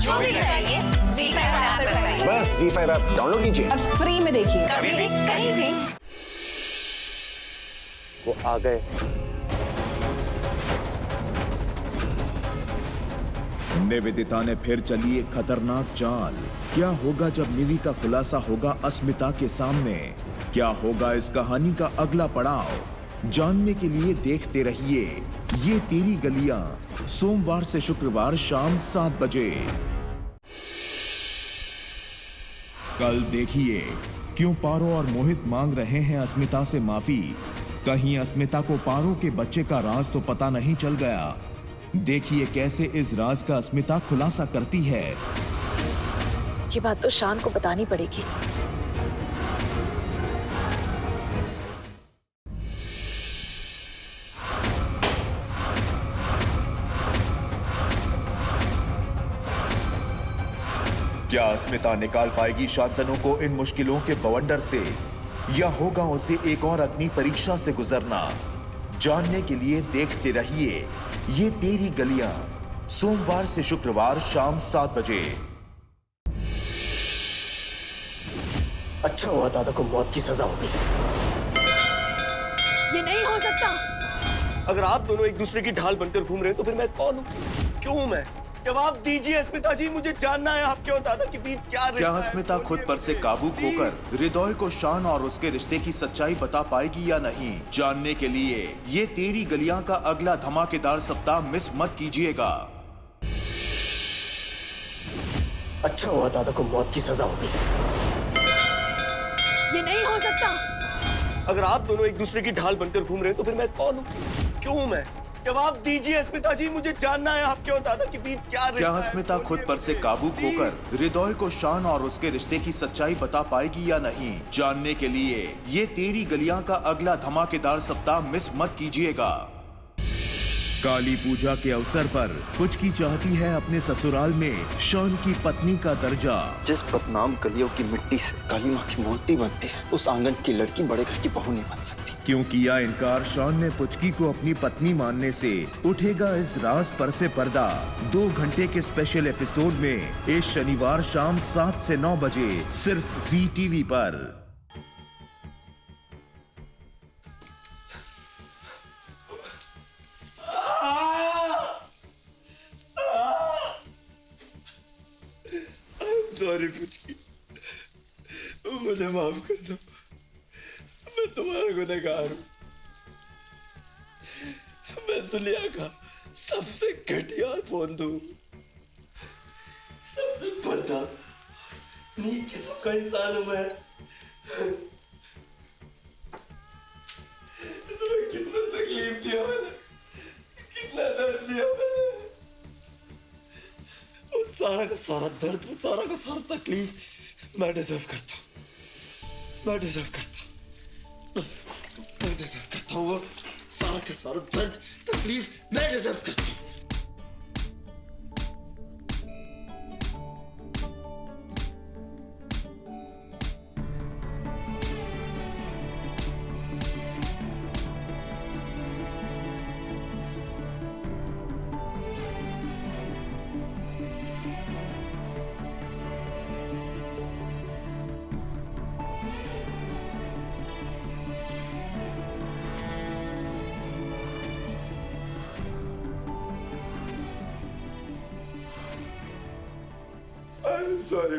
जो भी चाहिए ZEE5 ऐप पर पाइए। बस ZEE5 ऐप डाउनलोड कीजिए और फ्री में देखिए, कभी भी कहीं भी। वो आ गए। निवेदिता ने फिर चली एक खतरनाक चाल। क्या होगा जब निवि का खुलासा होगा अस्मिता के सामने? क्या होगा इस कहानी का अगला पड़ाव? जानने के लिए देखते रहिए ये तेरी गलियां, सोमवार से शुक्रवार शाम 7 बजे। कल देखिए क्यों पारो और मोहित मांग रहे हैं अस्मिता से माफी। कहीं अस्मिता को पारो के बच्चे का राज तो पता नहीं चल गया। देखिए कैसे इस राज का अस्मिता खुलासा करती है। ये बात तो शान को बतानी पड़ेगी। क्या अस्मिता निकाल पाएगी शांतनु को इन मुश्किलों के बवंडर से, या होगा उसे एक और अग्नि परीक्षा से गुजरना? जानने के लिए देखते रहिए ये तेरी गलियां, सोमवार से शुक्रवार शाम 7 बजे। अच्छा हुआ दादा को मौत की सजा हो गई। ये नहीं हो सकता। अगर आप दोनों एक दूसरे की ढाल बनकर घूम रहे हो तो फिर मैं कौन हूँ? क्यों मैं? जवाब दीजिए अस्मिता जी, मुझे जानना है आपके और दादा के बीच क्या रिश्ता क्या है। अस्मिता खुद पर से काबू खोकर हृदय को शान और उसके रिश्ते की सच्चाई बता पाएगी या नहीं? जानने के लिए ये तेरी गलियां का अगला धमाकेदार सप्ताह मिस मत कीजिएगा। अच्छा हुआ दादा को मौत की सजा हो गई। ये नहीं हो सकता। अगर आप दोनों एक दूसरे की ढाल बनकर घूम रहे हो तो फिर मैं कौन हूँ? क्यों मैं? जवाब दीजिए अस्मिता जी, मुझे जानना है आपके और दादा के बीच क्या रिश्ता क्या है। अस्मिता खुद पर से काबू खोकर हृदय को शान और उसके रिश्ते की सच्चाई बता पाएगी या नहीं? जानने के लिए ये तेरी गलियां का अगला धमाकेदार सप्ताह मिस मत कीजिएगा। काली पूजा के अवसर पर पुचकी चाहती है अपने ससुराल में शान की पत्नी का दर्जा। जिस बदनाम गलियों की मिट्टी से काली माँ की मूर्ति बनती है, उस आंगन की लड़की बड़े घर की बहू नहीं बन सकती। क्यों किया इनकार शान ने पुचकी को अपनी पत्नी मानने से? उठेगा इस राज पर से पर्दा 2 घंटे के स्पेशल एपिसोड में इस शनिवार शाम 7 से 9 बजे सिर्फ ZEE TV पर। सॉरी पुचकी, मुझे माफ कर दो। मैं तुम्हारा गुनहगार हूँ। मैं दुनिया का सबसे घटिया फोंदू, सबसे भद्दा नीच किस्म का इंसान हूँ मैं। तुम्हें कितना तकलीफ दिया मैंने, कितना दर्द दिया मैंने। वो सारा का सारा दर्द, वो सारा का सारा तकलीफ मैं डिजर्व करता हूँ। मैं डिजर्व करता हूँ। मैं डिजर्व करता हूँ। वो सारा का सारा दर्द, तकलीफ मैं डिजर्व करता हूँ। सॉरी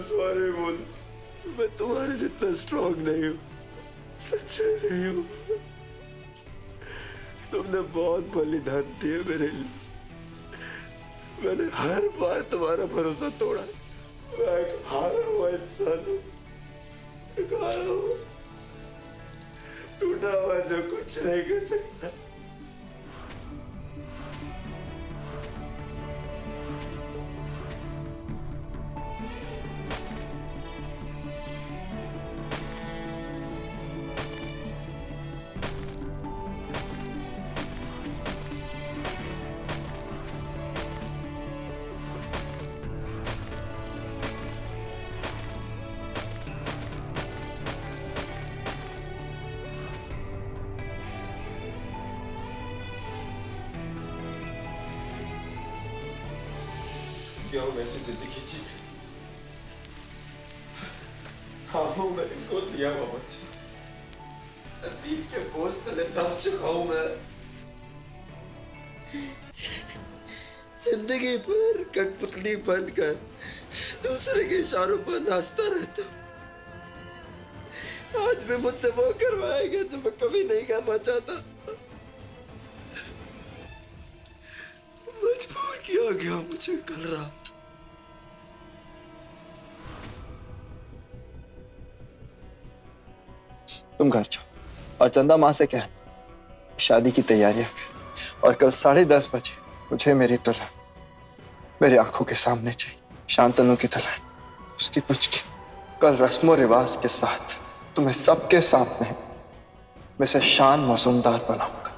सॉरी बोल, मैं तुम्हारे जितना स्ट्रॉन्ग नहीं हूँ, सच्चा नहीं हूँ। तुमने बहुत बलिदान दिए मेरे लिए। मैंने हर बार तुम्हारा भरोसा तोड़ा। मैं एक हारा हुआ इंसान हूँ, एक हारा हुआ, टूटा हुआ जो कुछ नहीं कर सकता। गया हूं ऐसी जिंदगी जी। हाँ हूं मैंने गोद लिया हुआ बच्चा, अतीत के बोझ तले दब चुका हूं मैं। जिंदगी भर कठपुतली बनकर दूसरे के इशारों पर नाचता रहता हूं। आज भी मुझसे वो करवाएगा जो मैं कभी नहीं करना चाहता। मजबूर किया गया मुझे कल रात। तुम घर जाओ और चंदा माँ से कह शादी की तैयारियां कर, और कल 10:30 बजे मुझे मेरी दुल्हन मेरी आंखों के सामने चाहिए। शांतनु की दुल्हन, उसकी कुछ की कल रस्मों रिवाज के साथ तुम्हें सबके सामने मैं से शान मसूमदार बनाऊंगा।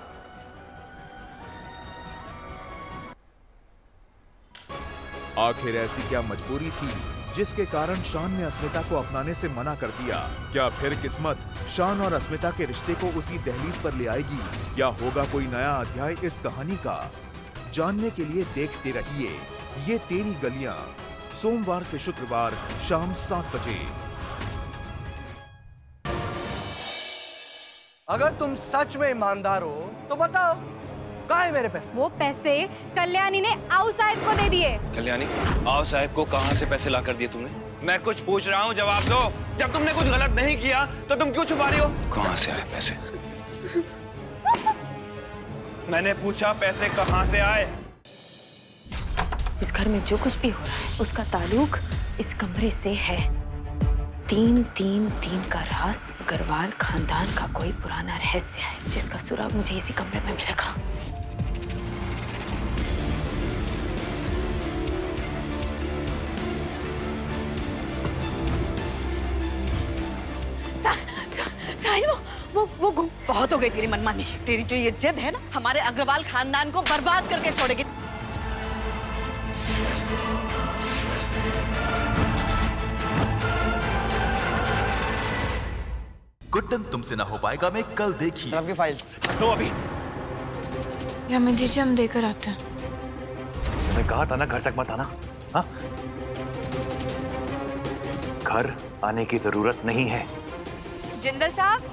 आखिर ऐसी क्या मजबूरी थी जिसके कारण शान ने अस्मिता को अपनाने से मना कर दिया? क्या फिर किस्मत शान और अस्मिता के रिश्ते को उसी दहलीज पर ले आएगी, या होगा कोई नया अध्याय इस कहानी का? जानने के लिए देखते रहिए ये तेरी गलियां, सोमवार से शुक्रवार शाम 7 बजे। अगर तुम सच में ईमानदार हो तो बताओ कहाँ है मेरे पैसे? वो पैसे कल्याणी ने आओ साहब को दे दिए। कल्याणी, आओ साहब को कहाँ से पैसे ला कर दिए तुमने? मैं कुछ पूछ रहा हूँ, जवाब दो। जब तुमने कुछ गलत नहीं किया तो तुम क्यों छुपा रही हो? कहाँ से आए पैसे? मैंने पूछा पैसे कहाँ से आए? इस घर में जो कुछ भी हो रहा है उसका ताल्लुक इस कमरे से है। 333 का राज अग्रवाल खानदान का कोई पुराना रहस्य है जिसका सुराग मुझे इसी कमरे में मिलेगा। साहिल, वो बहुत हो गई तेरी मनमानी। तेरी जो ये जिद है ना, हमारे अग्रवाल खानदान को बर्बाद करके छोड़ेगी। गुड्डन तुमसे ना हो पाएगा मैं कल देखिए। आपकी फाइल तो अभी या मैं दीजिए, हम देकर आते हैं। मैंने कहा था ना घर तक मत आना। हाँ, घर आने की जरूरत नहीं है। जिंदल साहब,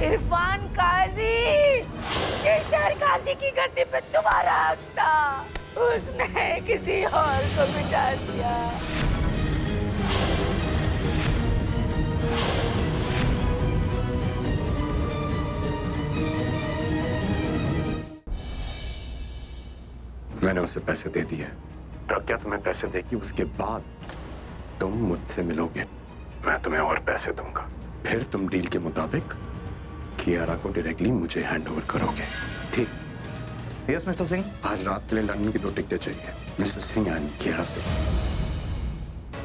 इरफान काजी, केशर काजी की गद्दी पे तुम्हारा हक था, उसने किसी और को मिटा दिया। मैंने उसे पैसे दे दिए। तब क्या तुम्हें पैसे दे? कि उसके बाद तुम मुझसे मिलोगे, मैं तुम्हें और पैसे दूंगा। फिर तुम डील के मुताबिक कियारा को डायरेक्टली मुझे हैंडओवर करोगे, ठीक? Yes mister Singh. आज रात के लिए लंदन की 2 टिकटें चाहिए मिस्टर सिंह एंड कियारा से।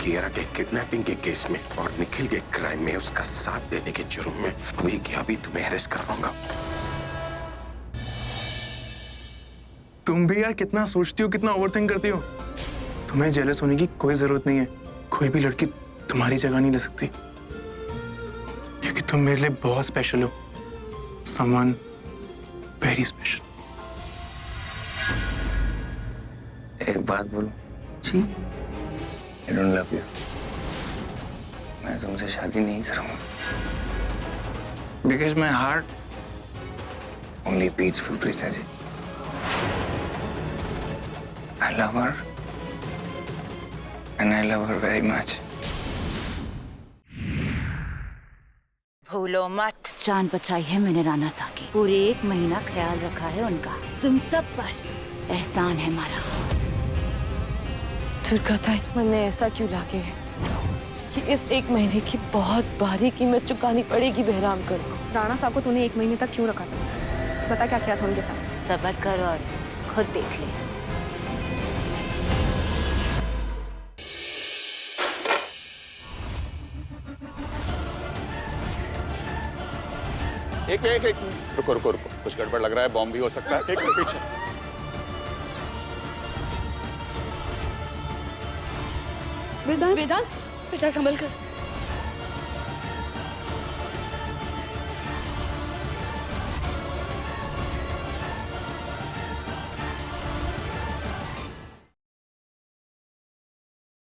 कियारा के किडनैपिंग के केस में और निखिल के क्राइम में उसका साथ देने के जुर्म में कोई क्या भी तुम्हें अरेस्ट करवाऊंगा। तुम भी यार कितना सोचती हो, कितना ओवरथिंक करती हो। तुम्हें जेलस होने की कोई जरूरत नहीं है। कोई भी लड़की तुम्हारी जगह नहीं ले सकती, क्योंकि तुम मेरे लिए बहुत स्पेशल हो। Someone very special. एक बात बोलूं? जी। I don't love you. मैं तुमसे शादी नहीं करूंगा। Because my heart only beats for Prita ji. I love her, and I love her very much. भूलो मत, जान बचाई है मैंने राणा सा की। पूरे 1 महीना ख्याल रखा है उनका। तुम सब पर एहसान है हमारा। दुर्गा ताई, मन में ऐसा क्यों लागे है कि इस 1 महीने की बहुत भारी कीमत चुकानी पड़ेगी बहराम कर को। राणा सा को तूने 1 महीने तक क्यों रखा था? पता क्या किया था उनके साथ? सब्र कर और खुद देख ले। एक रुको रुको रुको, कुछ गड़बड़ लग रहा है। बॉम्ब भी हो सकता है। एक मिनट पीछे। वेदांत, बेटा संभल कर।